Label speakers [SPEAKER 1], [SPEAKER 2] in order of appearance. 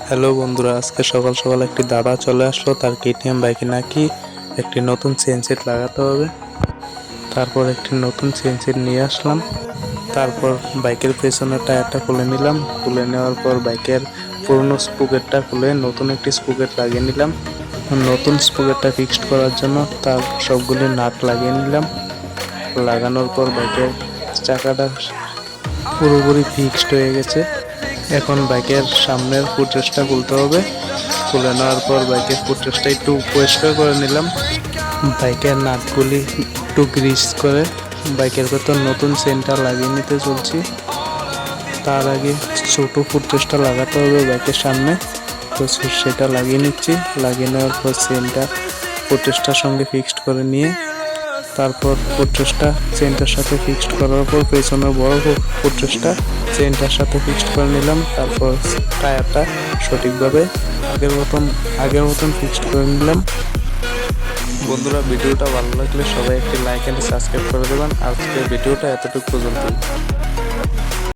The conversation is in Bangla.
[SPEAKER 1] হ্যালো বন্ধুরা, আজকে সকাল সকাল একটি দাদা চলে আসলো তার কেটিএম বাইকে নাকি একটি নতুন চেন সেট লাগাতে হবে। তারপর একটি নতুন চেন সেট নিয়ে আসলাম। তারপর বাইকের পেছনের টায়ারটা খুলে নিলাম। খুলে নেওয়ার পর বাইকের পুরনো স্পুকেটটা খুলে নতুন একটি স্পুকেট লাগিয়ে নিলাম। নতুন স্পুকেটটা ফিক্সড করার জন্য তার সবগুলি নাট লাগিয়ে নিলাম। লাগানোর পর বাইকের চাকাটা পুরোপুরি ফিক্সড হয়ে গেছে। এখন বাইকের সামনের ফুটরেস্টটা খুলতে হবে। খুলে নেওয়ার পর বাইকের ফুটরেস্টটা একটু পরিষ্কার করে নিলাম। বাইকের নাটগুলি একটু গ্রিস করে বাইকের ভেতর নতুন চেনটা লাগিয়ে নিতে চলছি। তার আগে ছোট ফুটরেস্টটা লাগাতে হবে বাইকের সামনে, তো সেটা লাগিয়ে নিচ্ছি। লাগিয়ে নেওয়ার পর চেনটা ফুটরেস্টটার সঙ্গে ফিক্সড করে নিয়ে তারপর ফুটরেস্টটা চেনটার সাথে ফিক্সড করার পর পেছনের বড় ফুটরেস্টটা চেনটার সাথে ফিক্সড করে নিলাম। তারপর টায়ারটা সঠিকভাবে আগের মতন ফিক্সড করে নিলাম। বন্ধুরা, ভিডিওটা ভালো লাগলে সবাই একটি লাইক এন্ড সাবস্ক্রাইব করে দেবেন। আজকের ভিডিওটা এতটুকু পর্যন্ত।